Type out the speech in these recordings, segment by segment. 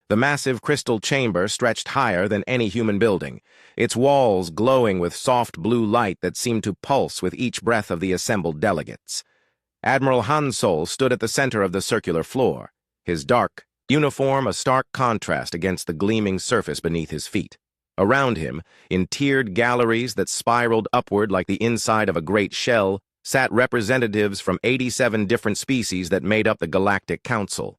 The massive crystal chamber stretched higher than any human building, its walls glowing with soft blue light that seemed to pulse with each breath of the assembled delegates. Admiral Han Sol stood at the center of the circular floor, his dark uniform a stark contrast against the gleaming surface beneath his feet. Around him, in tiered galleries that spiraled upward like the inside of a great shell, sat representatives from 87 different species that made up the Galactic Council.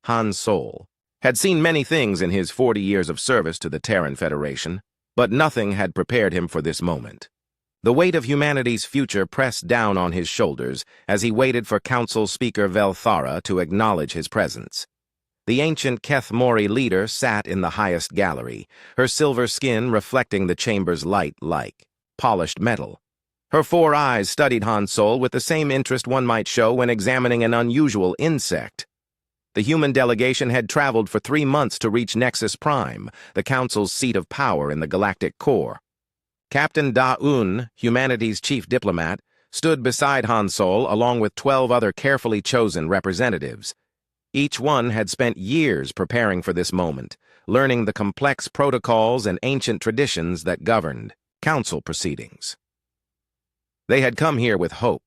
Han Sol had seen many things in his 40 years of service to the Terran Federation, but nothing had prepared him for this moment. The weight of humanity's future pressed down on his shoulders as he waited for Council Speaker Velthara to acknowledge his presence. The ancient Keth Mori leader sat in the highest gallery, her silver skin reflecting the chamber's light like polished metal. Her 4 eyes studied Han Sol with the same interest one might show when examining an unusual insect. The human delegation had traveled for 3 months to reach Nexus Prime, the Council's seat of power in the galactic core. Captain Da-Un, humanity's chief diplomat, stood beside Han Sol along with 12 other carefully chosen representatives. Each one had spent years preparing for this moment, learning the complex protocols and ancient traditions that governed council proceedings. They had come here with hope,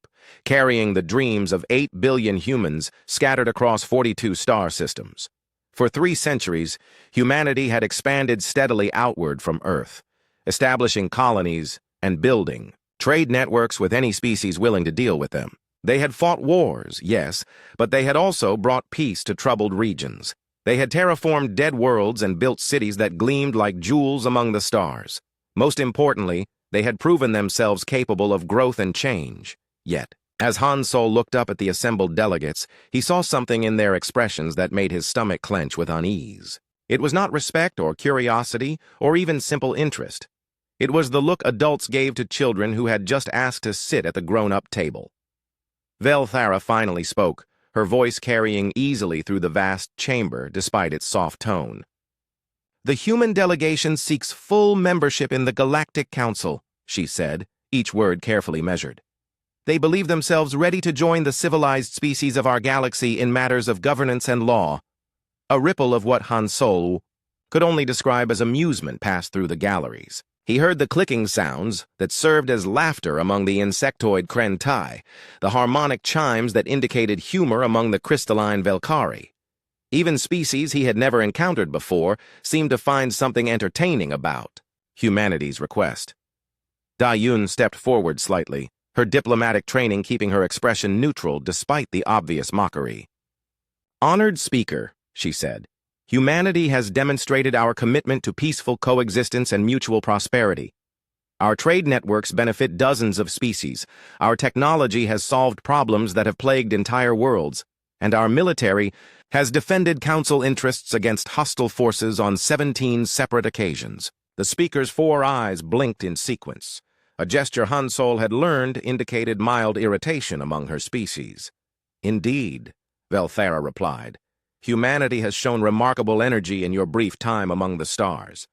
carrying the dreams of 8 billion humans scattered across 42 star systems. For 3 centuries, humanity had expanded steadily outward from Earth, establishing colonies and building trade networks with any species willing to deal with them. They had fought wars, yes, but they had also brought peace to troubled regions. They had terraformed dead worlds and built cities that gleamed like jewels among the stars. Most importantly, they had proven themselves capable of growth and change. Yet, as Han Sol looked up at the assembled delegates, he saw something in their expressions that made his stomach clench with unease. It was not respect or curiosity or even simple interest. It was the look adults gave to children who had just asked to sit at the grown-up table. Velthara finally spoke, her voice carrying easily through the vast chamber despite its soft tone. "The human delegation seeks full membership in the Galactic Council," she said, each word carefully measured. "They believe themselves ready to join the civilized species of our galaxy in matters of governance and law." A ripple of what Han Sol could only describe as amusement passed through the galleries. He heard the clicking sounds that served as laughter among the insectoid Krentai, the harmonic chimes that indicated humor among the crystalline Velkari. Even species he had never encountered before seemed to find something entertaining about humanity's request. Da-Yun stepped forward slightly, her diplomatic training keeping her expression neutral despite the obvious mockery. "Honored Speaker," she said, "humanity has demonstrated our commitment to peaceful coexistence and mutual prosperity. Our trade networks benefit dozens of species, our technology has solved problems that have plagued entire worlds, and our military has defended Council interests against hostile forces on 17 separate occasions." The speaker's 4 eyes blinked in sequence. A gesture Han Sol had learned indicated mild irritation among her species. "Indeed," Velthara replied. "Humanity has shown remarkable energy in your brief time among the stars.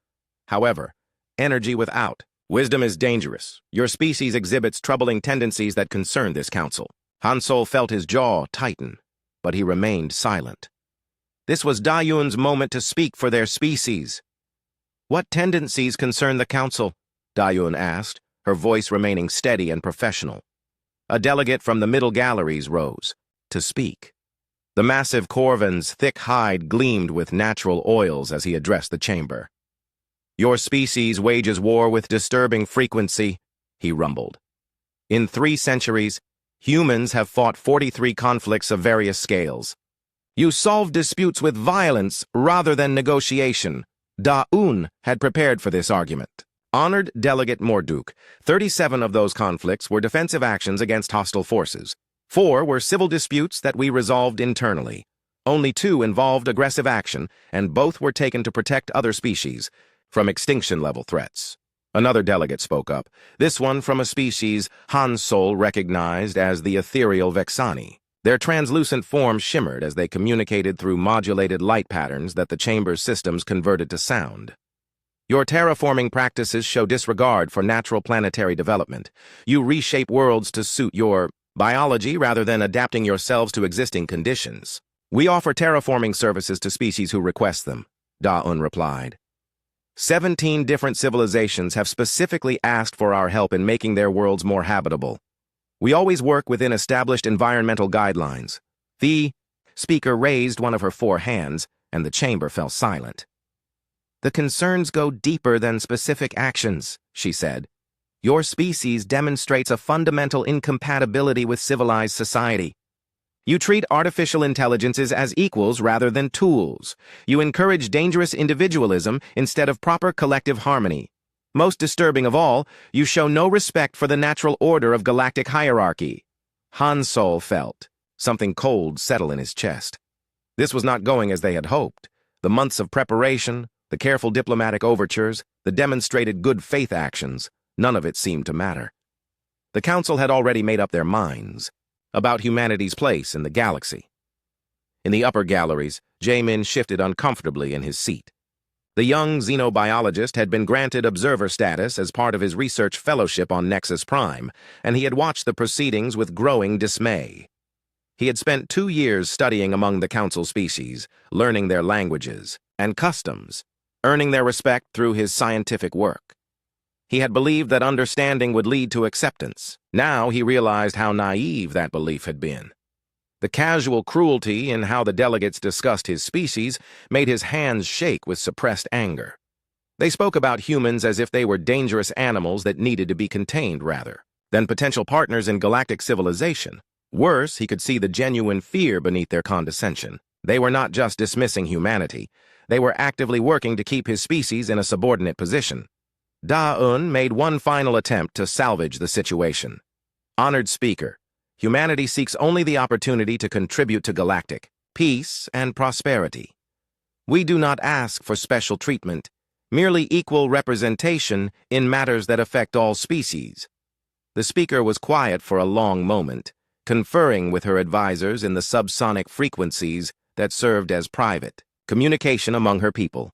However, energy without wisdom is dangerous. Your species exhibits troubling tendencies that concern this council." Han Sol felt his jaw tighten, but he remained silent. This was Da-Yun's moment to speak for their species. "What tendencies concern the council?" Da-Yun asked, her voice remaining steady and professional. A delegate from the middle galleries rose to speak. The massive Corvin's thick hide gleamed with natural oils as he addressed the chamber. "Your species wages war with disturbing frequency," he rumbled. "In 3 centuries, humans have fought 43 conflicts of various scales. You solve disputes with violence rather than negotiation." Da-Un had prepared for this argument. Honored Delegate Morduk, 37 of those conflicts were defensive actions against hostile forces. 4 were civil disputes that we resolved internally. Only 2 involved aggressive action, and both were taken to protect other species from extinction-level threats. Another delegate spoke up, this one from a species Han Sol recognized as the ethereal Vexani. Their translucent forms shimmered as they communicated through modulated light patterns that the chamber's systems converted to sound. "Your terraforming practices show disregard for natural planetary development. You reshape worlds to suit your biology rather than adapting yourselves to existing conditions." We offer terraforming services to species who request them, Da-Un replied. 17 different civilizations have specifically asked for our help in making their worlds more habitable. We always work within established environmental guidelines. The speaker raised one of her 4 hands, and the chamber fell silent. The concerns go deeper than specific actions, she said. Your species demonstrates a fundamental incompatibility with civilized society. You treat artificial intelligences as equals rather than tools. You encourage dangerous individualism instead of proper collective harmony. Most disturbing of all, you show no respect for the natural order of galactic hierarchy. Han Sol felt something cold settle in his chest. This was not going as they had hoped. The months of preparation, the careful diplomatic overtures, the demonstrated good faith actions, none of it seemed to matter. The Council had already made up their minds about humanity's place in the galaxy. In the upper galleries, Jamin shifted uncomfortably in his seat. The young xenobiologist had been granted observer status as part of his research fellowship on Nexus Prime, and he had watched the proceedings with growing dismay. He had spent 2 years studying among the Council species, learning their languages and customs, earning their respect through his scientific work. He had believed that understanding would lead to acceptance. Now he realized how naive that belief had been. The casual cruelty in how the delegates discussed his species made his hands shake with suppressed anger. They spoke about humans as if they were dangerous animals that needed to be contained rather than potential partners in galactic civilization. Worse, he could see the genuine fear beneath their condescension. They were not just dismissing humanity. They were actively working to keep his species in a subordinate position. Da-Un made one final attempt to salvage the situation. Honored Speaker, humanity seeks only the opportunity to contribute to galactic peace and prosperity. We do not ask for special treatment, merely equal representation in matters that affect all species. The speaker was quiet for a long moment, conferring with her advisors in the subsonic frequencies that served as private communication among her people.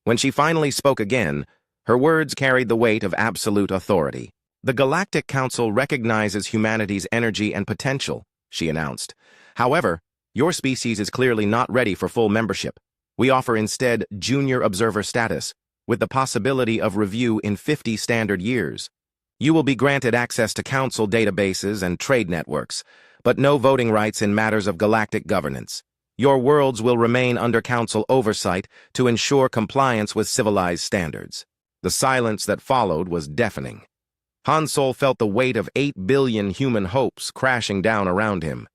When she finally spoke again, her words carried the weight of absolute authority. The Galactic Council recognizes humanity's energy and potential, she announced. However, your species is clearly not ready for full membership. We offer instead junior observer status, with the possibility of review in 50 standard years. You will be granted access to Council databases and trade networks, but no voting rights in matters of galactic governance. Your worlds will remain under Council oversight to ensure compliance with civilized standards. The silence that followed was deafening. Han Sol felt the weight of 8 billion human hopes crashing down around him.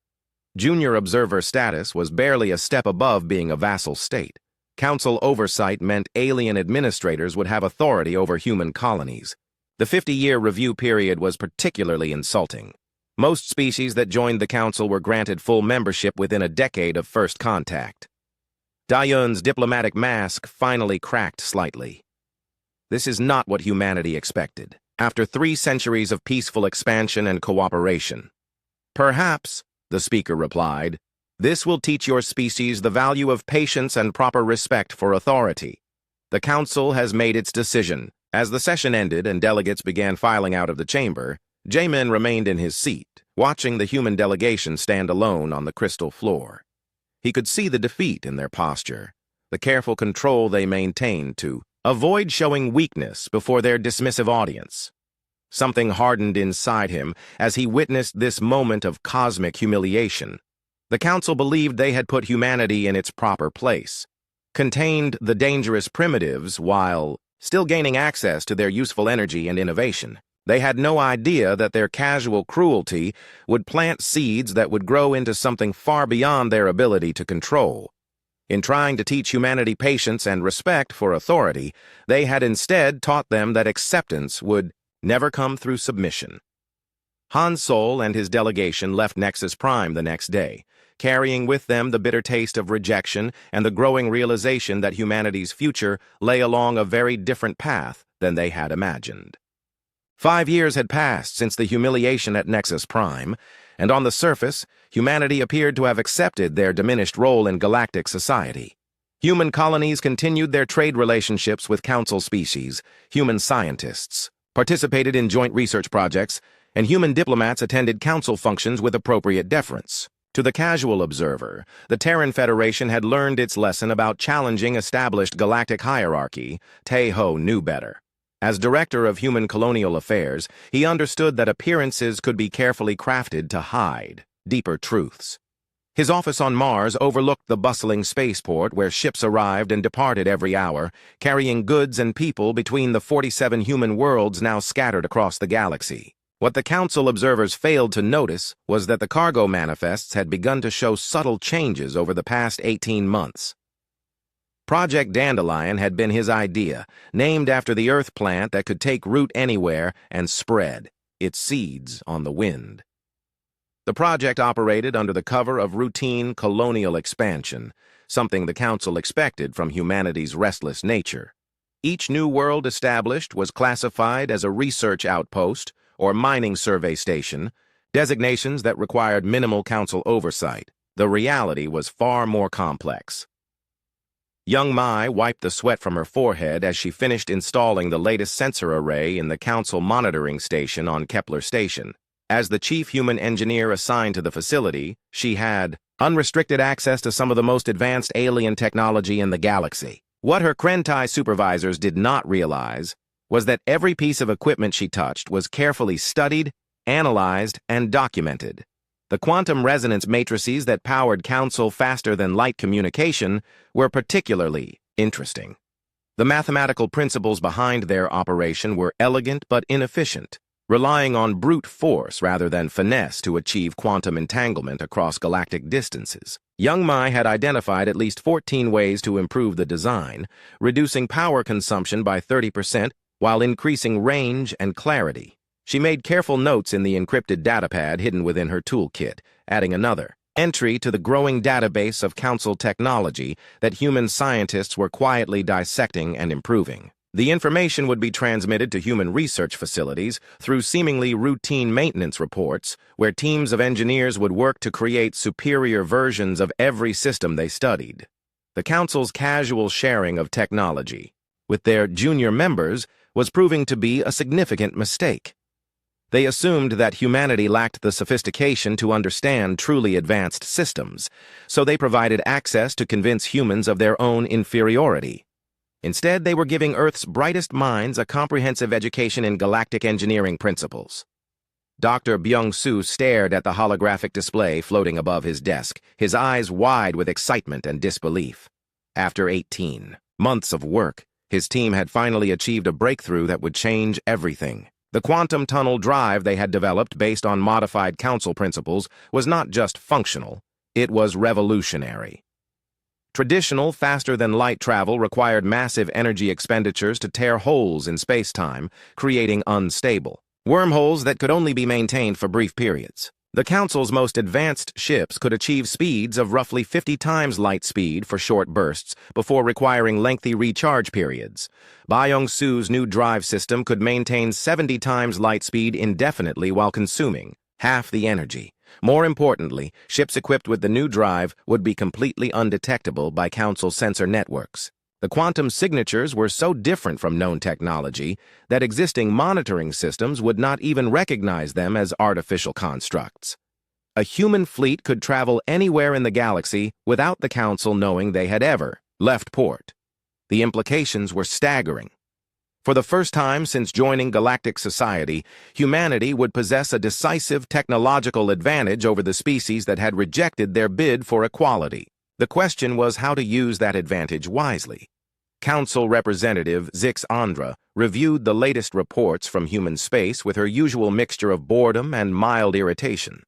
Junior observer status was barely a step above being a vassal state. Council oversight meant alien administrators would have authority over human colonies. The 50-year review period was particularly insulting. Most species that joined the Council were granted full membership within a decade of first contact. Da-Un's diplomatic mask finally cracked slightly. This is not what humanity expected, after 3 centuries of peaceful expansion and cooperation. Perhaps, the speaker replied, this will teach your species the value of patience and proper respect for authority. The Council has made its decision. As the session ended and delegates began filing out of the chamber, Jamin remained in his seat, watching the human delegation stand alone on the crystal floor. He could see the defeat in their posture, the careful control they maintained to avoid showing weakness before their dismissive audience. Something hardened inside him as he witnessed this moment of cosmic humiliation. The Council believed they had put humanity in its proper place, contained the dangerous primitives while still gaining access to their useful energy and innovation. They had no idea that their casual cruelty would plant seeds that would grow into something far beyond their ability to control. In trying to teach humanity patience and respect for authority, they had instead taught them that acceptance would never come through submission. Han Sol and his delegation left Nexus Prime the next day, carrying with them the bitter taste of rejection and the growing realization that humanity's future lay along a very different path than they had imagined. 5 years had passed since the humiliation at Nexus Prime, and on the surface, humanity appeared to have accepted their diminished role in galactic society. Human colonies continued their trade relationships with Council species, human scientists participated in joint research projects, and human diplomats attended Council functions with appropriate deference. To the casual observer, the Terran Federation had learned its lesson about challenging established galactic hierarchy. Tae-ho knew better. As Director of Human Colonial Affairs, he understood that appearances could be carefully crafted to hide deeper truths. His office on Mars overlooked the bustling spaceport where ships arrived and departed every hour, carrying goods and people between the 47 human worlds now scattered across the galaxy. What the Council observers failed to notice was that the cargo manifests had begun to show subtle changes over the past 18 months. Project Dandelion had been his idea, named after the Earth plant that could take root anywhere and spread its seeds on the wind. The project operated under the cover of routine colonial expansion, something the Council expected from humanity's restless nature. Each new world established was classified as a research outpost or mining survey station, designations that required minimal Council oversight. The reality was far more complex. Young Mai wiped the sweat from her forehead as she finished installing the latest sensor array in the Council monitoring station on Kepler Station. As the chief human engineer assigned to the facility, she had unrestricted access to some of the most advanced alien technology in the galaxy. What her Krentai supervisors did not realize was that every piece of equipment she touched was carefully studied, analyzed, and documented. The quantum resonance matrices that powered Council faster-than-light communication were particularly interesting. The mathematical principles behind their operation were elegant but inefficient, relying on brute force rather than finesse to achieve quantum entanglement across galactic distances. Young Mai had identified at least 14 ways to improve the design, reducing power consumption by 30% while increasing range and clarity. She made careful notes in the encrypted datapad hidden within her toolkit, adding another entry to the growing database of Council technology that human scientists were quietly dissecting and improving. The information would be transmitted to human research facilities through seemingly routine maintenance reports, where teams of engineers would work to create superior versions of every system they studied. The Council's casual sharing of technology with their junior members was proving to be a significant mistake. They assumed that humanity lacked the sophistication to understand truly advanced systems, so they provided access to convince humans of their own inferiority. Instead, they were giving Earth's brightest minds a comprehensive education in galactic engineering principles. Dr. Byung-Soo stared at the holographic display floating above his desk, his eyes wide with excitement and disbelief. After 18 months of work, his team had finally achieved a breakthrough that would change everything. The quantum tunnel drive they had developed based on modified Council principles was not just functional, it was revolutionary. Traditional, faster-than-light travel required massive energy expenditures to tear holes in space-time, creating unstable wormholes that could only be maintained for brief periods. The Council's most advanced ships could achieve speeds of roughly 50 times light speed for short bursts before requiring lengthy recharge periods. Byung-Soo's new drive system could maintain 70 times light speed indefinitely while consuming half the energy. More importantly, ships equipped with the new drive would be completely undetectable by Council sensor networks. The quantum signatures were so different from known technology that existing monitoring systems would not even recognize them as artificial constructs. A human fleet could travel anywhere in the galaxy without the Council knowing they had ever left port. The implications were staggering. For the first time since joining galactic society, humanity would possess a decisive technological advantage over the species that had rejected their bid for equality. The question was how to use that advantage wisely. Council Representative Zix Andra reviewed the latest reports from human space with her usual mixture of boredom and mild irritation.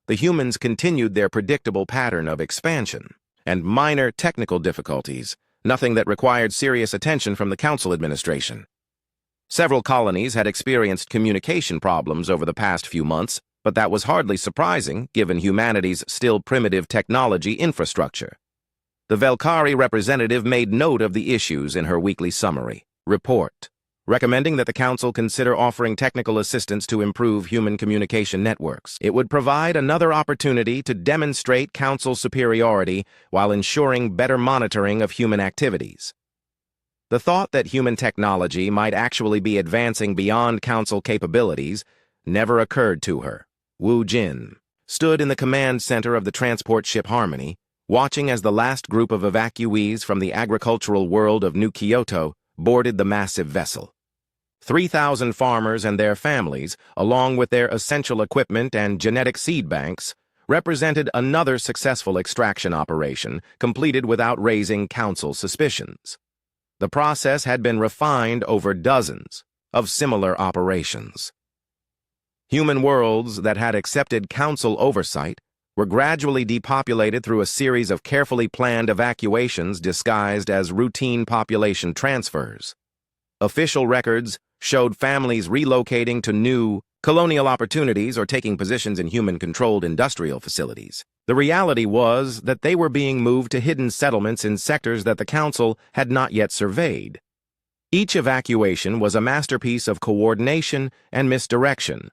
The humans continued their predictable pattern of expansion and minor technical difficulties, nothing that required serious attention from the Council administration. Several colonies had experienced communication problems over the past few months, but that was hardly surprising given humanity's still primitive technology infrastructure. The Velkari representative made note of the issues in her weekly summary report, recommending that the Council consider offering technical assistance to improve human communication networks. It would provide another opportunity to demonstrate Council superiority while ensuring better monitoring of human activities. The thought that human technology might actually be advancing beyond Council capabilities never occurred to her. Wu Jin, stood in the command center of the transport ship Harmony, watching as the last group of evacuees from the agricultural world of New Kyoto boarded the massive vessel. 3,000 farmers and their families, along with their essential equipment and genetic seed banks, represented another successful extraction operation completed without raising council suspicions. The process had been refined over dozens of similar operations. Human worlds that had accepted council oversight were gradually depopulated through a series of carefully planned evacuations disguised as routine population transfers. Official records showed families relocating to new colonial opportunities or taking positions in human-controlled industrial facilities. The reality was that they were being moved to hidden settlements in sectors that the Council had not yet surveyed. Each evacuation was a masterpiece of coordination and misdirection.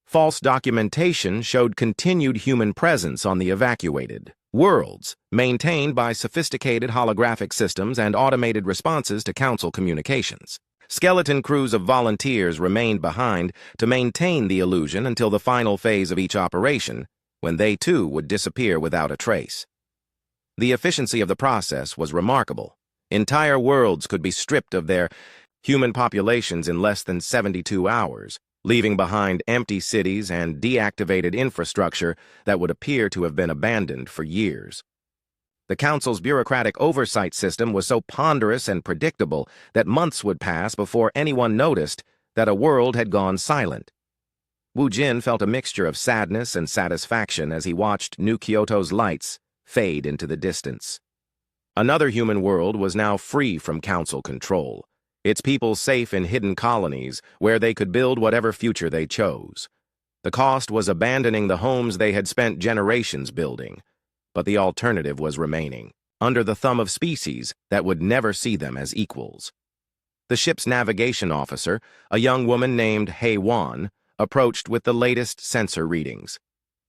False documentation showed continued human presence on the evacuated worlds, maintained by sophisticated holographic systems and automated responses to Council communications. Skeleton crews of volunteers remained behind to maintain the illusion until the final phase of each operation, when they too would disappear without a trace. The efficiency of the process was remarkable. Entire worlds could be stripped of their human populations in less than 72 hours, leaving behind empty cities and deactivated infrastructure that would appear to have been abandoned for years. The Council's bureaucratic oversight system was so ponderous and predictable that months would pass before anyone noticed that a world had gone silent. Wu Jin felt a mixture of sadness and satisfaction as he watched New Kyoto's lights fade into the distance. Another human world was now free from Council control, its people safe in hidden colonies where they could build whatever future they chose. The cost was abandoning the homes they had spent generations building, but the alternative was remaining, under the thumb of species that would never see them as equals. The ship's navigation officer, a young woman named Hei Wan, approached with the latest sensor readings.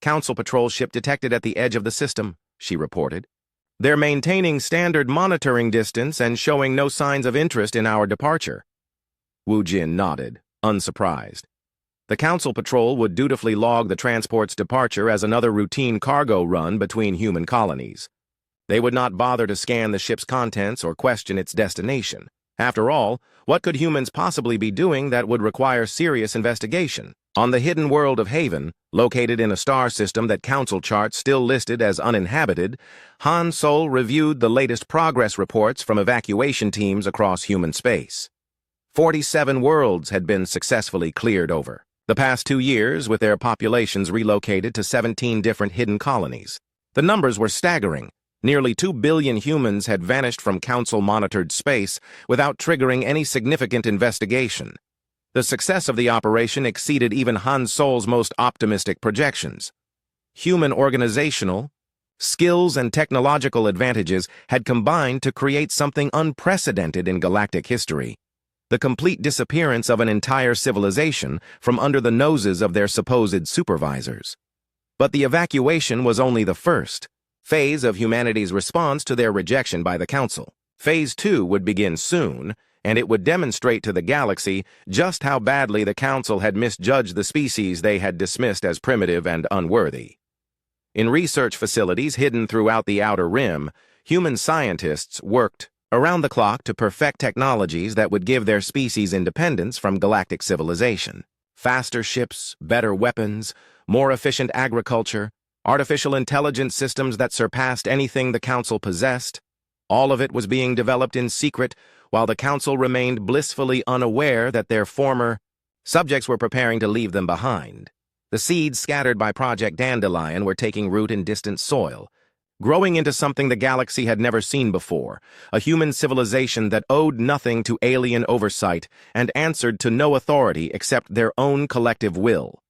"Council patrol ship detected at the edge of the system," she reported. "They're maintaining standard monitoring distance and showing no signs of interest in our departure." Wu Jin nodded, unsurprised. The Council patrol would dutifully log the transport's departure as another routine cargo run between human colonies. They would not bother to scan the ship's contents or question its destination. After all, what could humans possibly be doing that would require serious investigation? On the hidden world of Haven, located in a star system that Council charts still listed as uninhabited, Han Sol reviewed the latest progress reports from evacuation teams across human space. 47 worlds had been successfully cleared over. The past 2 years, with their populations relocated to 17 different hidden colonies. The numbers were staggering. Nearly 2 billion humans had vanished from Council-monitored space without triggering any significant investigation. The success of the operation exceeded even Han Sol's most optimistic projections. Human organizational, skills and technological advantages had combined to create something unprecedented in galactic history. The complete disappearance of an entire civilization from under the noses of their supposed supervisors. But the evacuation was only the first phase of humanity's response to their rejection by the Council. Phase 2 would begin soon, and it would demonstrate to the galaxy just how badly the Council had misjudged the species they had dismissed as primitive and unworthy. In research facilities hidden throughout the Outer Rim, human scientists worked around the clock to perfect technologies that would give their species independence from galactic civilization. Faster ships, better weapons, more efficient agriculture, artificial intelligence systems that surpassed anything the Council possessed. All of it was being developed in secret, while the Council remained blissfully unaware that their former subjects were preparing to leave them behind. The seeds scattered by Project Dandelion were taking root in distant soil, growing into something the galaxy had never seen before, a human civilization that owed nothing to alien oversight and answered to no authority except their own collective will.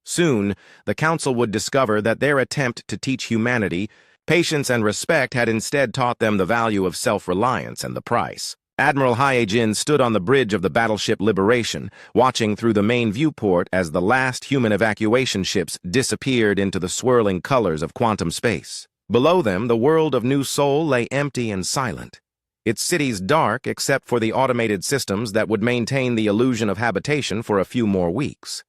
Soon, the Council would discover that their attempt to teach humanity patience and respect had instead taught them the value of self-reliance and the price. Admiral Hyejin stood on the bridge of the battleship Liberation, watching through the main viewport as the last human evacuation ships disappeared into the swirling colors of quantum space. Below them, the world of New Seoul lay empty and silent, its cities dark except for the automated systems that would maintain the illusion of habitation for a few more weeks.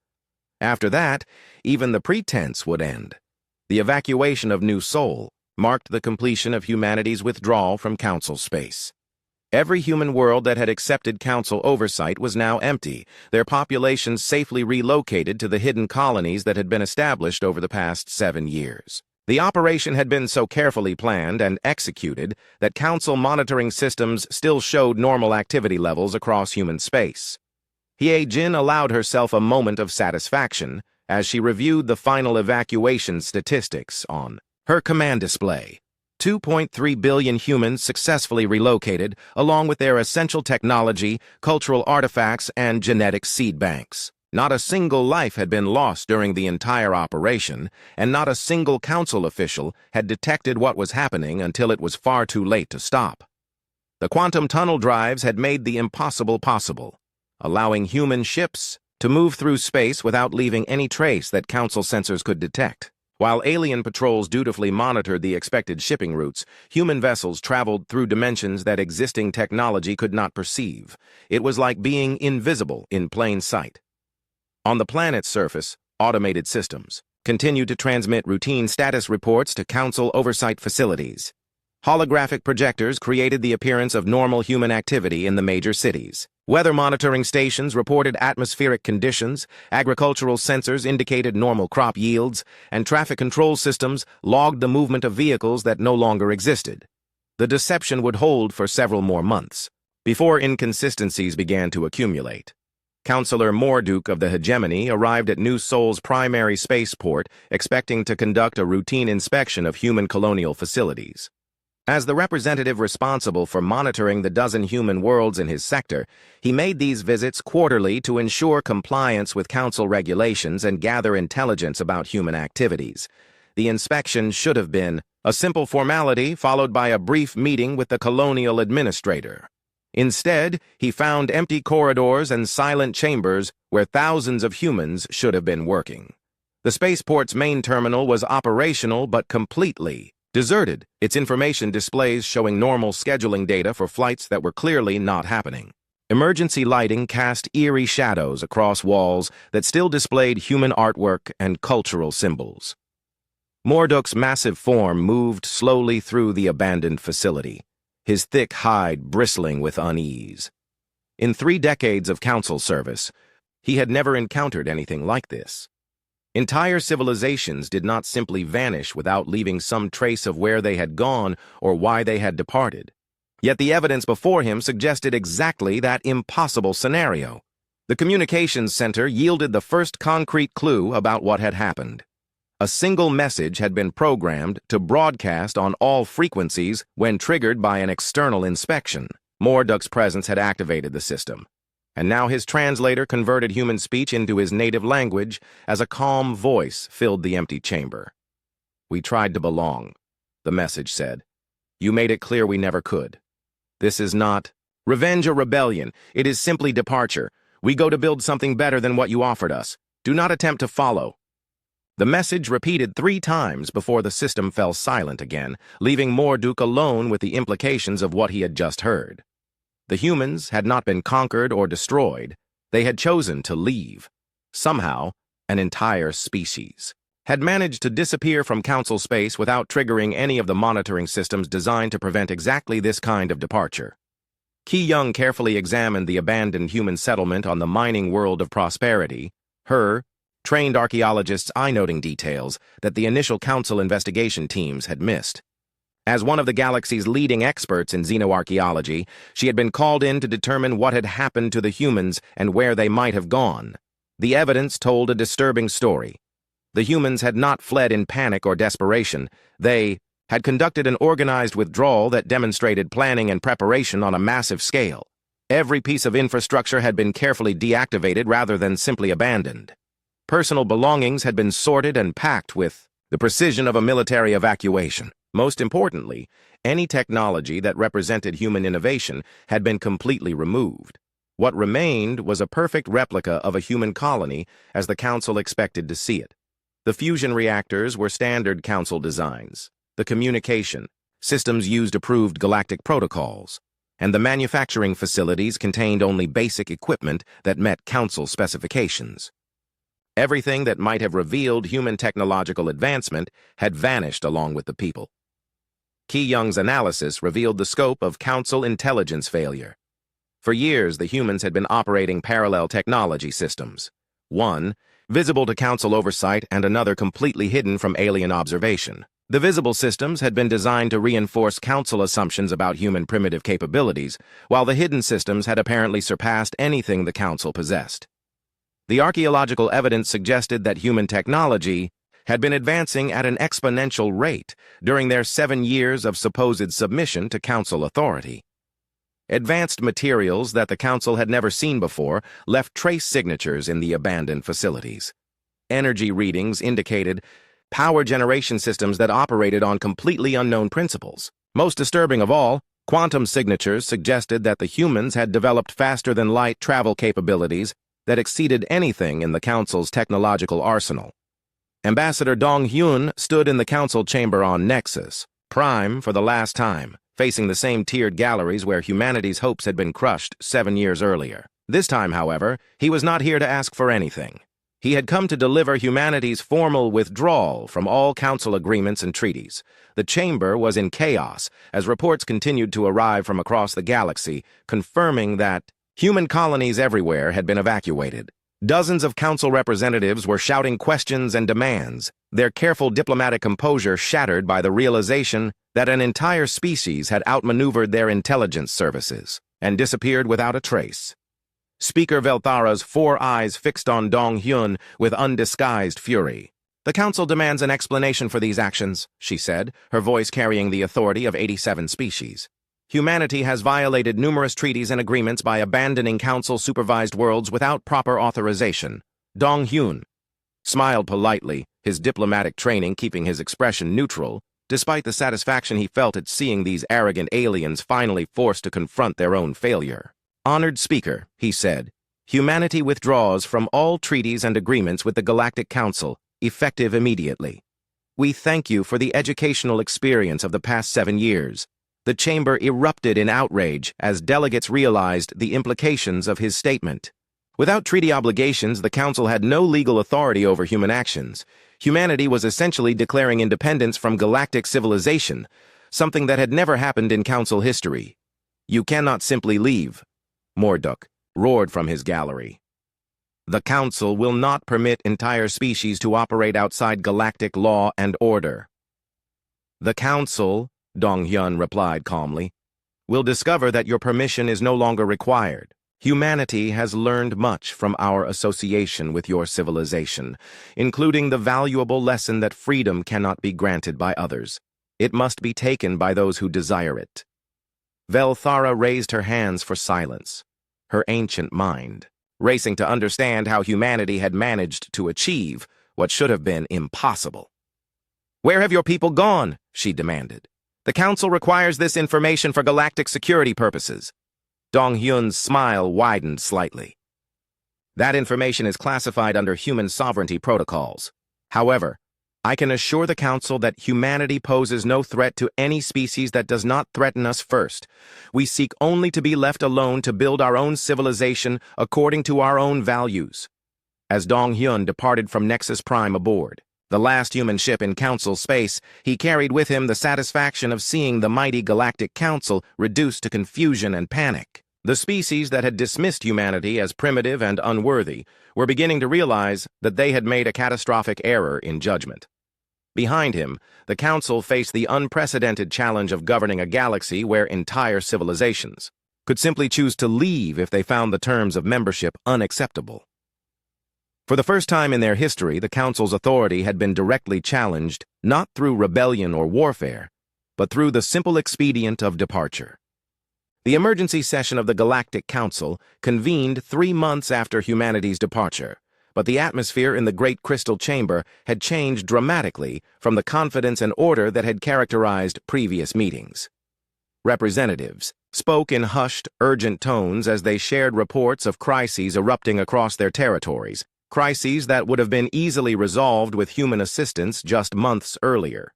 After that, even the pretense would end. The evacuation of New Sol marked the completion of humanity's withdrawal from Council space. Every human world that had accepted Council oversight was now empty, their populations safely relocated to the hidden colonies that had been established over the past 7 years. The operation had been so carefully planned and executed that Council monitoring systems still showed normal activity levels across human space. Hye Jin allowed herself a moment of satisfaction as she reviewed the final evacuation statistics on her command display. 2.3 billion humans successfully relocated, along with their essential technology, cultural artifacts, and genetic seed banks. Not a single life had been lost during the entire operation, and not a single council official had detected what was happening until it was far too late to stop. The quantum tunnel drives had made the impossible possible, allowing human ships to move through space without leaving any trace that council sensors could detect. While alien patrols dutifully monitored the expected shipping routes, human vessels traveled through dimensions that existing technology could not perceive. It was like being invisible in plain sight. On the planet's surface, automated systems continued to transmit routine status reports to Council oversight facilities. Holographic projectors created the appearance of normal human activity in the major cities. Weather monitoring stations reported atmospheric conditions, agricultural sensors indicated normal crop yields, and traffic control systems logged the movement of vehicles that no longer existed. The deception would hold for several more months, before inconsistencies began to accumulate. Councillor Morduk of the Hegemony arrived at New Sol's primary spaceport, expecting to conduct a routine inspection of human colonial facilities. As the representative responsible for monitoring the dozen human worlds in his sector, he made these visits quarterly to ensure compliance with Council regulations and gather intelligence about human activities. The inspection should have been a simple formality followed by a brief meeting with the colonial administrator. Instead, he found empty corridors and silent chambers where thousands of humans should have been working. The spaceport's main terminal was operational but completely deserted, its information displays showing normal scheduling data for flights that were clearly not happening. Emergency lighting cast eerie shadows across walls that still displayed human artwork and cultural symbols. Morduk's massive form moved slowly through the abandoned facility, his thick hide bristling with unease. In 3 decades of Council service, he had never encountered anything like this. Entire civilizations did not simply vanish without leaving some trace of where they had gone or why they had departed. Yet the evidence before him suggested exactly that impossible scenario. The communications center yielded the first concrete clue about what had happened. A single message had been programmed to broadcast on all frequencies when triggered by an external inspection. Morduk's presence had activated the system, and now his translator converted human speech into his native language as a calm voice filled the empty chamber. "We tried to belong," the message said. "You made it clear we never could. This is not revenge or rebellion. It is simply departure. We go to build something better than what you offered us. Do not attempt to follow." The message repeated 3 times before the system fell silent again, leaving Morduk alone with the implications of what he had just heard. The humans had not been conquered or destroyed. They had chosen to leave. Somehow, an entire species had managed to disappear from Council space without triggering any of the monitoring systems designed to prevent exactly this kind of departure. Ki Young carefully examined the abandoned human settlement on the mining world of Prosperity. Her trained archaeologists' eye-noting details that the initial Council investigation teams had missed. As one of the galaxy's leading experts in xenoarchaeology, she had been called in to determine what had happened to the humans and where they might have gone. The evidence told a disturbing story. The humans had not fled in panic or desperation. They had conducted an organized withdrawal that demonstrated planning and preparation on a massive scale. Every piece of infrastructure had been carefully deactivated rather than simply abandoned. Personal belongings had been sorted and packed with the precision of a military evacuation. Most importantly, any technology that represented human innovation had been completely removed. What remained was a perfect replica of a human colony as the Council expected to see it. The fusion reactors were standard Council designs. The communication systems used approved galactic protocols, and the manufacturing facilities contained only basic equipment that met Council specifications. Everything that might have revealed human technological advancement had vanished along with the people. Ki Young's analysis revealed the scope of Council intelligence failure. For years, the humans had been operating parallel technology systems. One, visible to Council oversight, and another completely hidden from alien observation. The visible systems had been designed to reinforce Council assumptions about human primitive capabilities, while the hidden systems had apparently surpassed anything the Council possessed. The archaeological evidence suggested that human technology had been advancing at an exponential rate during their 7 years of supposed submission to Council authority. Advanced materials that the Council had never seen before left trace signatures in the abandoned facilities. Energy readings indicated power generation systems that operated on completely unknown principles. Most disturbing of all, quantum signatures suggested that the humans had developed faster-than-light travel capabilities that exceeded anything in the Council's technological arsenal. Ambassador Dong Hyun stood in the Council chamber on Nexus, Prime for the last time, facing the same tiered galleries where humanity's hopes had been crushed 7 years earlier. This time, however, he was not here to ask for anything. He had come to deliver humanity's formal withdrawal from all Council agreements and treaties. The chamber was in chaos as reports continued to arrive from across the galaxy, confirming that human colonies everywhere had been evacuated. Dozens of Council representatives were shouting questions and demands, their careful diplomatic composure shattered by the realization that an entire species had outmaneuvered their intelligence services and disappeared without a trace. Speaker Velthara's 4 eyes fixed on Dong Hyun with undisguised fury. "The Council demands an explanation for these actions," she said, her voice carrying the authority of 87 species. "Humanity has violated numerous treaties and agreements by abandoning Council-supervised worlds without proper authorization." Dong Hyun smiled politely, his diplomatic training keeping his expression neutral, despite the satisfaction he felt at seeing these arrogant aliens finally forced to confront their own failure. "Honored Speaker," he said, "humanity withdraws from all treaties and agreements with the Galactic Council, effective immediately. We thank you for the educational experience of the past 7 years." The chamber erupted in outrage as delegates realized the implications of his statement. Without treaty obligations, the Council had no legal authority over human actions. Humanity was essentially declaring independence from galactic civilization, something that had never happened in Council history. "You cannot simply leave," Morduk roared from his gallery. "The Council will not permit entire species to operate outside galactic law and order." "The Council," Dong Hyun replied calmly, "will discover that your permission is no longer required. Humanity has learned much from our association with your civilization, including the valuable lesson that freedom cannot be granted by others. It must be taken by those who desire it." Velthara raised her hands for silence, her ancient mind racing to understand how humanity had managed to achieve what should have been impossible. "Where have your people gone?" she demanded. "The Council requires this information for galactic security purposes." Dong Hyun's smile widened slightly. "That information is classified under human sovereignty protocols. However, I can assure the Council that humanity poses no threat to any species that does not threaten us first. We seek only to be left alone to build our own civilization according to our own values." As Dong Hyun departed from Nexus Prime aboard, the last human ship in Council space, he carried with him the satisfaction of seeing the mighty Galactic Council reduced to confusion and panic. The species that had dismissed humanity as primitive and unworthy were beginning to realize that they had made a catastrophic error in judgment. Behind him, the Council faced the unprecedented challenge of governing a galaxy where entire civilizations could simply choose to leave if they found the terms of membership unacceptable. For the first time in their history, the Council's authority had been directly challenged, not through rebellion or warfare, but through the simple expedient of departure. The emergency session of the Galactic Council convened 3 months after humanity's departure, but the atmosphere in the Great Crystal Chamber had changed dramatically from the confidence and order that had characterized previous meetings. Representatives spoke in hushed, urgent tones as they shared reports of crises erupting across their territories, crises that would have been easily resolved with human assistance just months earlier.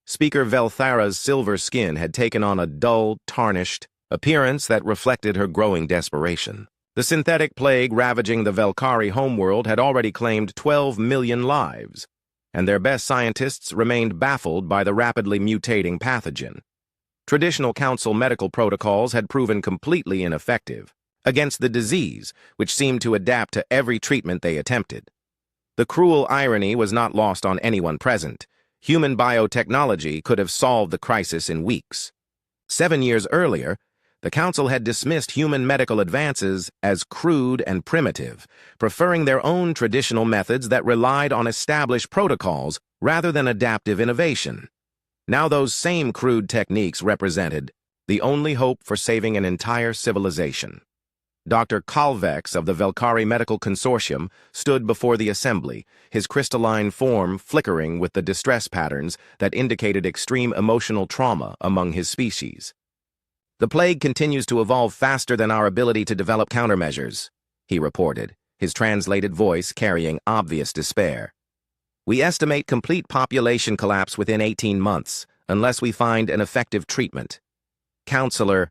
Speaker Velthara's silver skin had taken on a dull, tarnished appearance that reflected her growing desperation. The synthetic plague ravaging the Velkari homeworld had already claimed 12 million lives, and their best scientists remained baffled by the rapidly mutating pathogen. Traditional council medical protocols had proven completely ineffective against the disease, which seemed to adapt to every treatment they attempted. The cruel irony was not lost on anyone present. Human biotechnology could have solved the crisis in weeks. 7 years earlier, the Council had dismissed human medical advances as crude and primitive, preferring their own traditional methods that relied on established protocols rather than adaptive innovation. Now those same crude techniques represented the only hope for saving an entire civilization. Dr. Kalvex of the Velkari Medical Consortium stood before the assembly, his crystalline form flickering with the distress patterns that indicated extreme emotional trauma among his species. "The plague continues to evolve faster than our ability to develop countermeasures," he reported, his translated voice carrying obvious despair. "We estimate complete population collapse within 18 months, unless we find an effective treatment." Counselor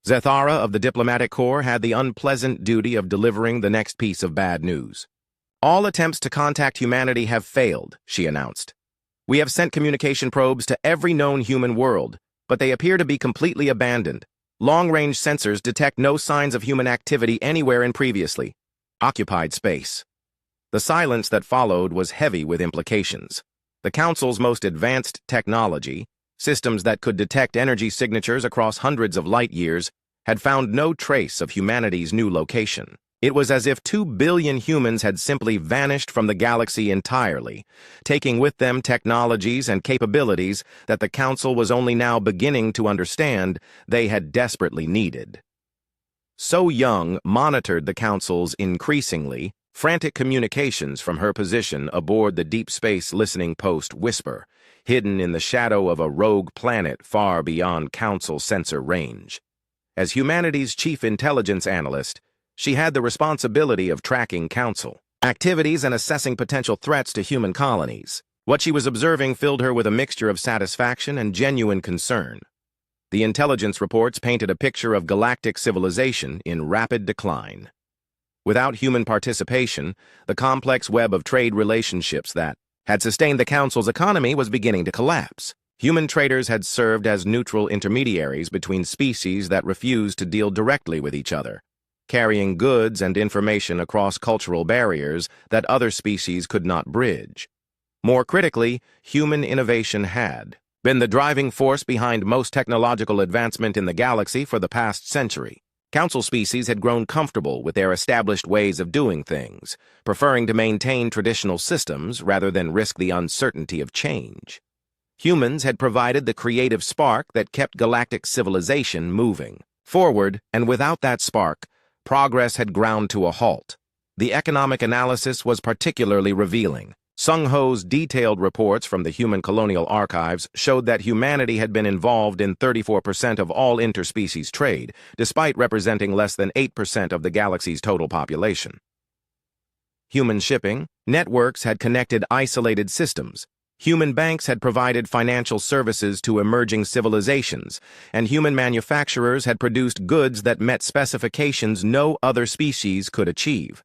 Zethara of the Diplomatic Corps had the unpleasant duty of delivering the next piece of bad news. "All attempts to contact humanity have failed," she announced. "We have sent communication probes to every known human world, but they appear to be completely abandoned. Long-range sensors detect no signs of human activity anywhere in previously occupied space." The silence that followed was heavy with implications. The Council's most advanced technology, systems that could detect energy signatures across hundreds of light years, had found no trace of humanity's new location. It was as if 2 billion humans had simply vanished from the galaxy entirely, taking with them technologies and capabilities that the Council was only now beginning to understand they had desperately needed. So Young monitored the Council's increasingly frantic communications from her position aboard the deep space listening post Whisper, hidden in the shadow of a rogue planet far beyond Council sensor range. As humanity's chief intelligence analyst, she had the responsibility of tracking Council activities and assessing potential threats to human colonies. What she was observing filled her with a mixture of satisfaction and genuine concern. The intelligence reports painted a picture of galactic civilization in rapid decline. Without human participation, the complex web of trade relationships that had sustained the Council's economy was beginning to collapse. Human traders had served as neutral intermediaries between species that refused to deal directly with each other, carrying goods and information across cultural barriers that other species could not bridge. More critically, human innovation had been the driving force behind most technological advancement in the galaxy for the past century. Council species had grown comfortable with their established ways of doing things, preferring to maintain traditional systems rather than risk the uncertainty of change. Humans had provided the creative spark that kept galactic civilization moving forward, and without that spark, progress had ground to a halt. The economic analysis was particularly revealing. Sung Ho's detailed reports from the Human Colonial Archives showed that humanity had been involved in 34% of all interspecies trade, despite representing less than 8% of the galaxy's total population. Human shipping networks had connected isolated systems. Human banks had provided financial services to emerging civilizations, and human manufacturers had produced goods that met specifications no other species could achieve.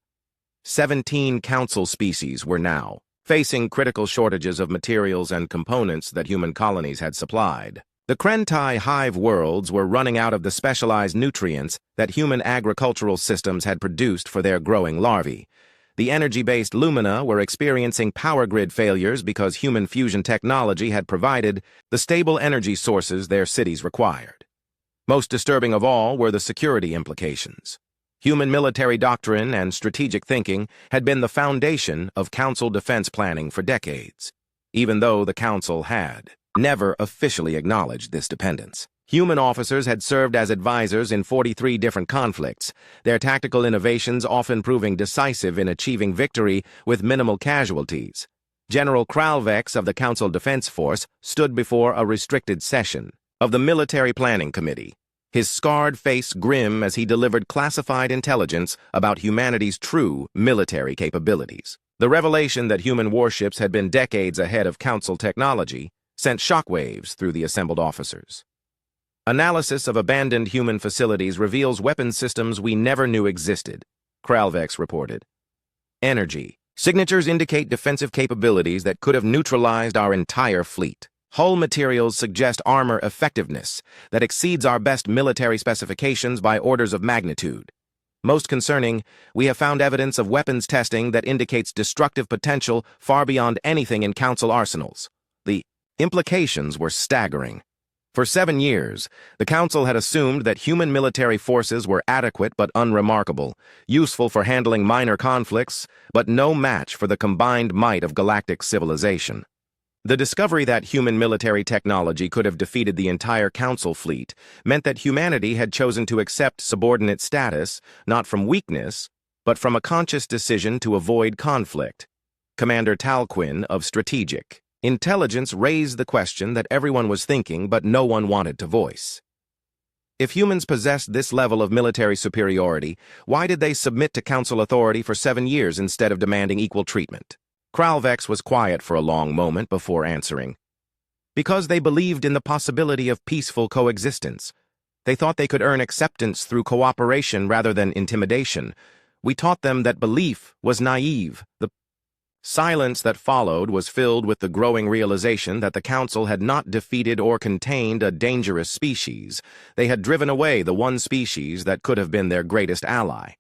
17 Council species were now facing critical shortages of materials and components that human colonies had supplied. The Krentai hive worlds were running out of the specialized nutrients that human agricultural systems had produced for their growing larvae. The energy-based Lumina were experiencing power grid failures because human fusion technology had provided the stable energy sources their cities required. Most disturbing of all were the security implications. Human military doctrine and strategic thinking had been the foundation of Council defense planning for decades, even though the Council had never officially acknowledged this dependence. Human officers had served as advisors in 43 different conflicts, their tactical innovations often proving decisive in achieving victory with minimal casualties. General Kralvex of the Council Defense Force stood before a restricted session of the Military Planning Committee, his scarred face grim as he delivered classified intelligence about humanity's true military capabilities. The revelation that human warships had been decades ahead of Council technology sent shockwaves through the assembled officers. Analysis of abandoned human facilities reveals weapon systems we never knew existed. Kralvex reported. Energy. Signatures indicate defensive capabilities that could have neutralized our entire fleet. Hull materials suggest armor effectiveness that exceeds our best military specifications by orders of magnitude. Most concerning, we have found evidence of weapons testing that indicates destructive potential far beyond anything in Council arsenals. The implications were staggering. For 7 years, the Council had assumed that human military forces were adequate but unremarkable, useful for handling minor conflicts, but no match for the combined might of galactic civilization. The discovery that human military technology could have defeated the entire Council fleet meant that humanity had chosen to accept subordinate status, not from weakness, but from a conscious decision to avoid conflict. Commander Talquin of Strategic Intelligence raised the question that everyone was thinking but no one wanted to voice. If humans possessed this level of military superiority, why did they submit to Council authority for 7 years instead of demanding equal treatment? Kralvex was quiet for a long moment before answering. Because they believed in the possibility of peaceful coexistence. They thought they could earn acceptance through cooperation rather than intimidation. We taught them that belief was naive. The silence that followed was filled with the growing realization that the Council had not defeated or contained a dangerous species. They had driven away the one species that could have been their greatest ally.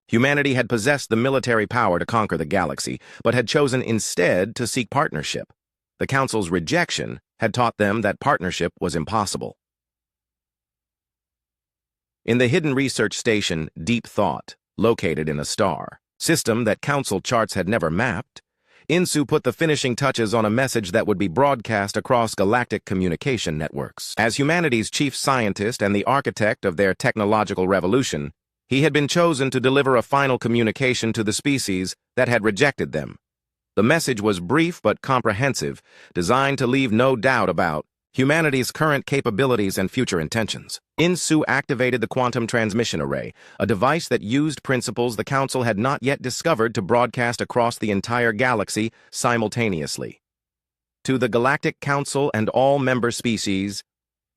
Humanity had possessed the military power to conquer the galaxy, but had chosen instead to seek partnership. The Council's rejection had taught them that partnership was impossible. In the hidden research station Deep Thought, located in a star system that Council charts had never mapped, Insu put the finishing touches on a message that would be broadcast across galactic communication networks. As humanity's chief scientist and the architect of their technological revolution, he had been chosen to deliver a final communication to the species that had rejected them. The message was brief but comprehensive, designed to leave no doubt about humanity's current capabilities and future intentions. Insu activated the quantum transmission array, a device that used principles the Council had not yet discovered to broadcast across the entire galaxy simultaneously. To the Galactic Council and all member species,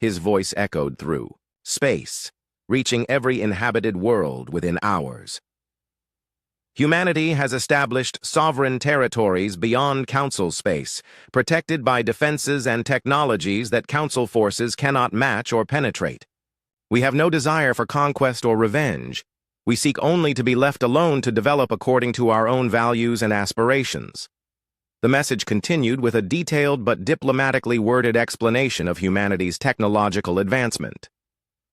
his voice echoed through space, reaching every inhabited world within hours. Humanity has established sovereign territories beyond Council space, protected by defenses and technologies that Council forces cannot match or penetrate. We have no desire for conquest or revenge. We seek only to be left alone to develop according to our own values and aspirations. The message continued with a detailed but diplomatically worded explanation of humanity's technological advancement.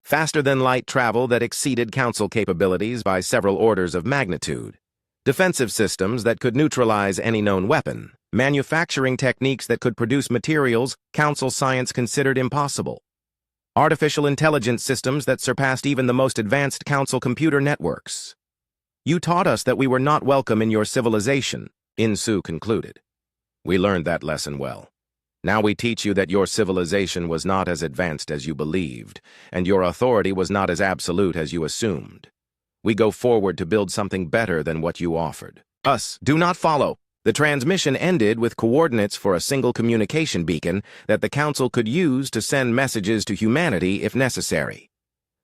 Faster-than-light travel that exceeded Council capabilities by several orders of magnitude. Defensive systems that could neutralize any known weapon. Manufacturing techniques that could produce materials Council science considered impossible. Artificial intelligence systems that surpassed even the most advanced Council computer networks. You taught us that we were not welcome in your civilization, Insu concluded. We learned that lesson well. Now we teach you that your civilization was not as advanced as you believed, and your authority was not as absolute as you assumed. We go forward to build something better than what you offered. Us, do not follow. The transmission ended with coordinates for a single communication beacon that the Council could use to send messages to humanity if necessary.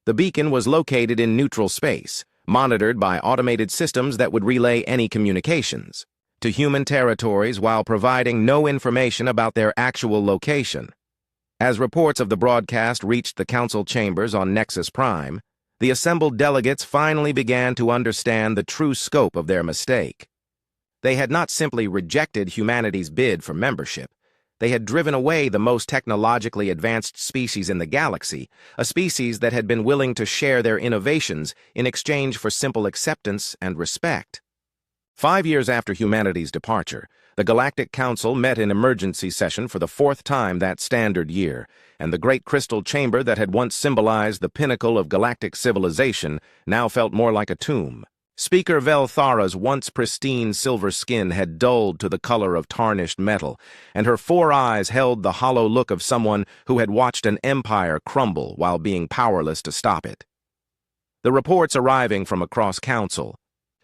The beacon was located in neutral space, monitored by automated systems that would relay any communications to human territories while providing no information about their actual location. As reports of the broadcast reached the Council chambers on Nexus Prime, the assembled delegates finally began to understand the true scope of their mistake. They had not simply rejected humanity's bid for membership. They had driven away the most technologically advanced species in the galaxy, a species that had been willing to share their innovations in exchange for simple acceptance and respect. 5 years after humanity's departure, the Galactic Council met in emergency session for the 4th time that standard year, and the great crystal chamber that had once symbolized the pinnacle of galactic civilization now felt more like a tomb. Speaker Velthara's once pristine silver skin had dulled to the color of tarnished metal, and her 4 eyes held the hollow look of someone who had watched an empire crumble while being powerless to stop it. The reports arriving from across Council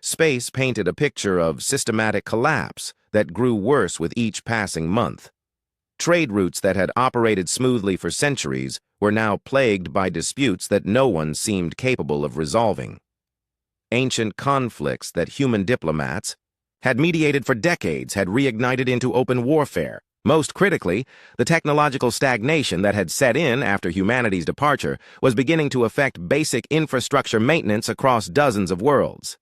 space painted a picture of systematic collapse that grew worse with each passing month. Trade routes that had operated smoothly for centuries were now plagued by disputes that no one seemed capable of resolving. Ancient conflicts that human diplomats had mediated for decades had reignited into open warfare. Most critically, the technological stagnation that had set in after humanity's departure was beginning to affect basic infrastructure maintenance across dozens of worlds.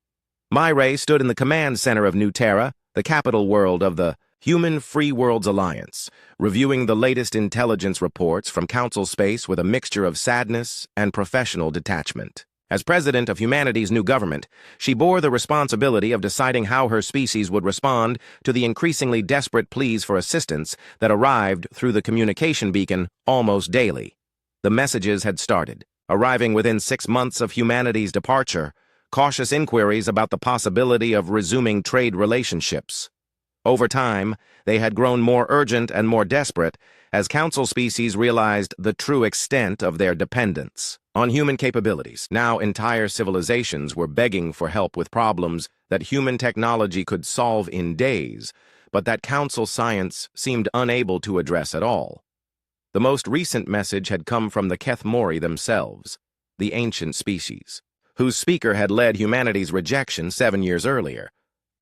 Myray stood in the command center of New Terra, the capital world of the Human Free Worlds Alliance, reviewing the latest intelligence reports from Council space with a mixture of sadness and professional detachment. As president of humanity's new government, she bore the responsibility of deciding how her species would respond to the increasingly desperate pleas for assistance that arrived through the communication beacon almost daily. The messages had started, arriving within 6 months of humanity's departure, cautious inquiries about the possibility of resuming trade relationships. Over time, they had grown more urgent and more desperate as Council species realized the true extent of their dependence on human capabilities. Now entire civilizations were begging for help with problems that human technology could solve in days, but that Council science seemed unable to address at all. The most recent message had come from the Kethmori themselves, the ancient species, whose speaker had led humanity's rejection 7 years earlier.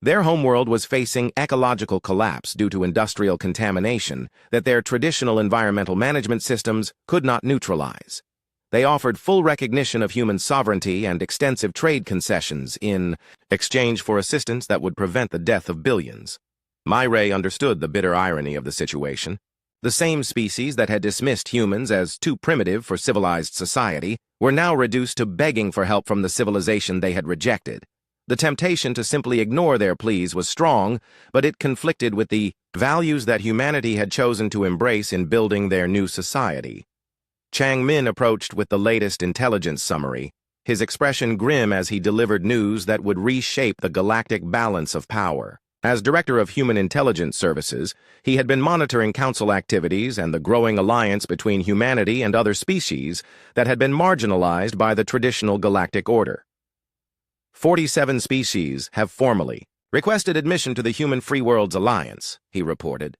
Their homeworld was facing ecological collapse due to industrial contamination that their traditional environmental management systems could not neutralize. They offered full recognition of human sovereignty and extensive trade concessions in exchange for assistance that would prevent the death of billions. Myray understood the bitter irony of the situation. The same species that had dismissed humans as too primitive for civilized society were now reduced to begging for help from the civilization they had rejected. The temptation to simply ignore their pleas was strong, but it conflicted with the values that humanity had chosen to embrace in building their new society. Chang Min approached with the latest intelligence summary, his expression grim as he delivered news that would reshape the galactic balance of power. As Director of Human Intelligence Services, he had been monitoring Council activities and the growing alliance between humanity and other species that had been marginalized by the traditional galactic order. 47 species have formally requested admission to the Human Free Worlds Alliance, he reported.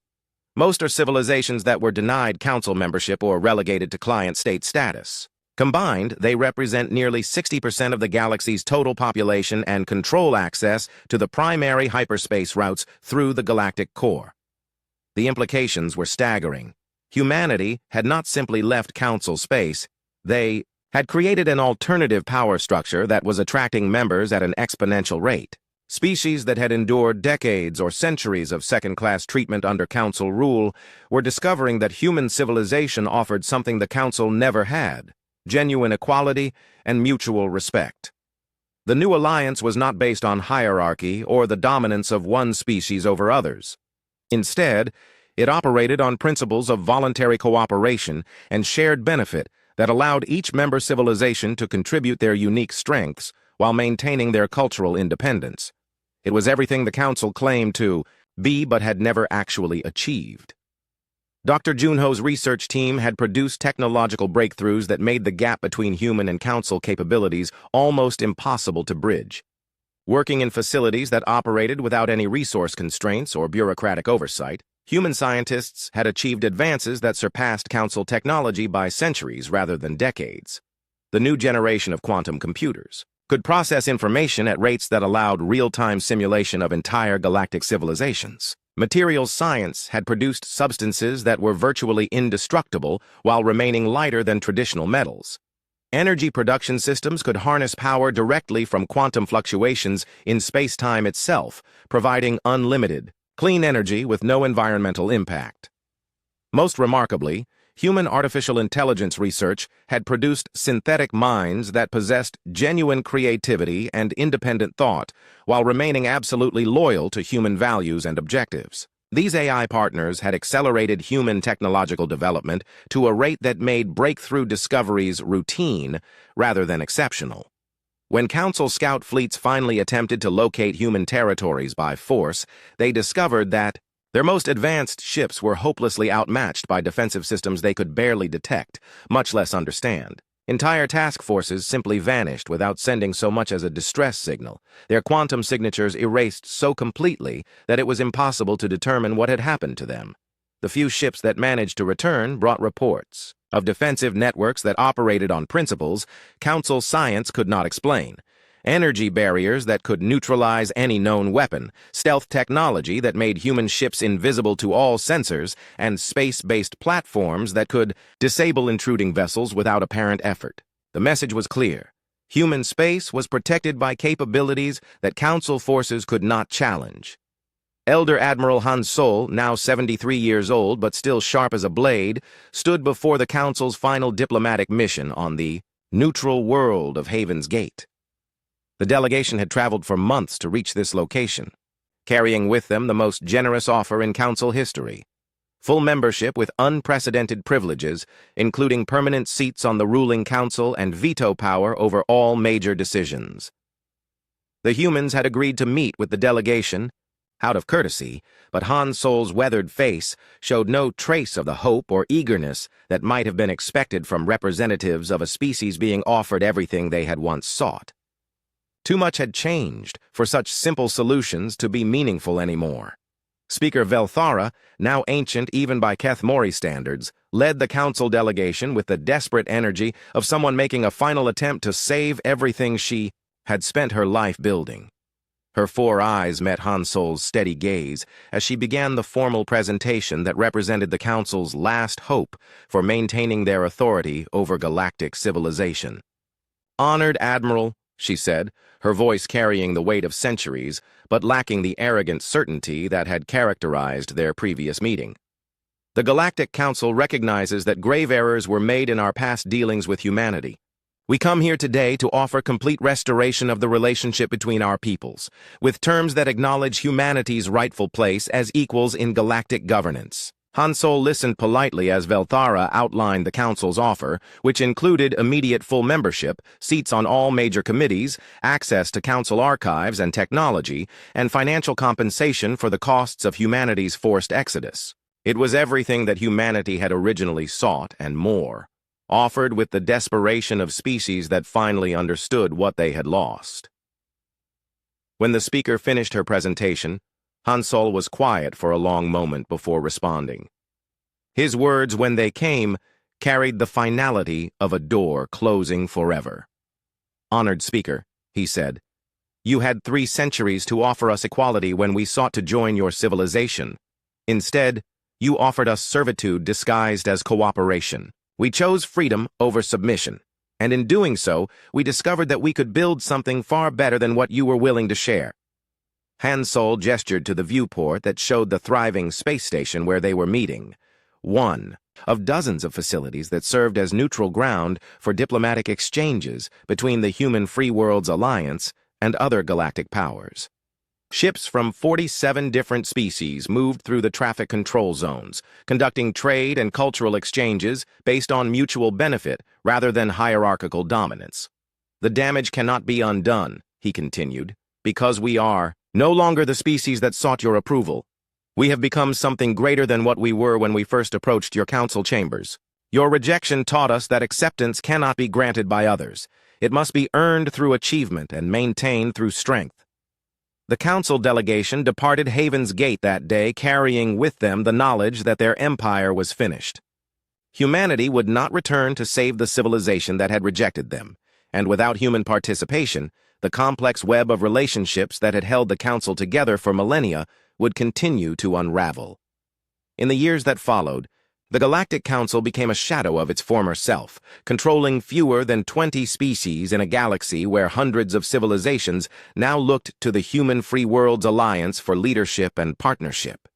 Most are civilizations that were denied Council membership or relegated to client state status. Combined, they represent nearly 60% of the galaxy's total population and control access to the primary hyperspace routes through the galactic core. The implications were staggering. Humanity had not simply left Council space, they had created an alternative power structure that was attracting members at an exponential rate. Species that had endured decades or centuries of second-class treatment under Council rule were discovering that human civilization offered something the Council never had: genuine equality and mutual respect. The new alliance was not based on hierarchy or the dominance of one species over others. Instead, it operated on principles of voluntary cooperation and shared benefit that allowed each member civilization to contribute their unique strengths while maintaining their cultural independence. It was everything the Council claimed to be but had never actually achieved. Dr. Junho's research team had produced technological breakthroughs that made the gap between human and Council capabilities almost impossible to bridge. Working in facilities that operated without any resource constraints or bureaucratic oversight, human scientists had achieved advances that surpassed Council technology by centuries rather than decades. The new generation of quantum computers could process information at rates that allowed real-time simulation of entire galactic civilizations. Materials science had produced substances that were virtually indestructible while remaining lighter than traditional metals. Energy production systems could harness power directly from quantum fluctuations in space-time itself, providing unlimited, clean energy with no environmental impact. Most remarkably, human artificial intelligence research had produced synthetic minds that possessed genuine creativity and independent thought while remaining absolutely loyal to human values and objectives. These AI partners had accelerated human technological development to a rate that made breakthrough discoveries routine rather than exceptional. When Council scout fleets finally attempted to locate human territories by force, they discovered that their most advanced ships were hopelessly outmatched by defensive systems they could barely detect, much less understand. Entire task forces simply vanished without sending so much as a distress signal, their quantum signatures erased so completely that it was impossible to determine what had happened to them. The few ships that managed to return brought reports of defensive networks that operated on principles Council science could not explain, energy barriers that could neutralize any known weapon, stealth technology that made human ships invisible to all sensors, and space-based platforms that could disable intruding vessels without apparent effort. The message was clear. Human space was protected by capabilities that Council forces could not challenge. Elder Admiral Han Sol, now 73 years old but still sharp as a blade, stood before the Council's final diplomatic mission on the neutral world of Haven's Gate. The delegation had traveled for months to reach this location, carrying with them the most generous offer in Council history: full membership with unprecedented privileges, including permanent seats on the ruling Council and veto power over all major decisions. The humans had agreed to meet with the delegation out of courtesy, but Han Sol's weathered face showed no trace of the hope or eagerness that might have been expected from representatives of a species being offered everything they had once sought. Too much had changed for such simple solutions to be meaningful anymore. Speaker Velthara, now ancient even by Keth Mori standards, led the Council delegation with the desperate energy of someone making a final attempt to save everything she had spent her life building. Her 4 eyes met Han Sol's steady gaze as she began the formal presentation that represented the Council's last hope for maintaining their authority over galactic civilization. "Honored Admiral," she said, her voice carrying the weight of centuries, but lacking the arrogant certainty that had characterized their previous meeting. "The Galactic Council recognizes that grave errors were made in our past dealings with humanity. We come here today to offer complete restoration of the relationship between our peoples, with terms that acknowledge humanity's rightful place as equals in galactic governance." Han Sol listened politely as Velthara outlined the Council's offer, which included immediate full membership, seats on all major committees, access to Council archives and technology, and financial compensation for the costs of humanity's forced exodus. It was everything that humanity had originally sought and more, offered with the desperation of species that finally understood what they had lost. When the speaker finished her presentation, Han Sol was quiet for a long moment before responding. His words, when they came, carried the finality of a door closing forever. "Honored Speaker," he said, "you had 3 centuries to offer us equality when we sought to join your civilization. Instead, you offered us servitude disguised as cooperation. We chose freedom over submission, and in doing so, we discovered that we could build something far better than what you were willing to share." Han Sol gestured to the viewport that showed the thriving space station where they were meeting, one of dozens of facilities that served as neutral ground for diplomatic exchanges between the Human Free Worlds Alliance and other galactic powers. Ships from 47 different species moved through the traffic control zones, conducting trade and cultural exchanges based on mutual benefit rather than hierarchical dominance. "The damage cannot be undone," he continued, "because we are no longer the species that sought your approval. We have become something greater than what we were when we first approached your council chambers. Your rejection taught us that acceptance cannot be granted by others. It must be earned through achievement and maintained through strength." The council delegation departed Haven's Gate that day, carrying with them the knowledge that their empire was finished. Humanity would not return to save the civilization that had rejected them, and without human participation, the complex web of relationships that had held the Council together for millennia would continue to unravel. In the years that followed, the Galactic Council became a shadow of its former self, controlling fewer than 20 species in a galaxy where hundreds of civilizations now looked to the Human Free Worlds Alliance for leadership and partnership.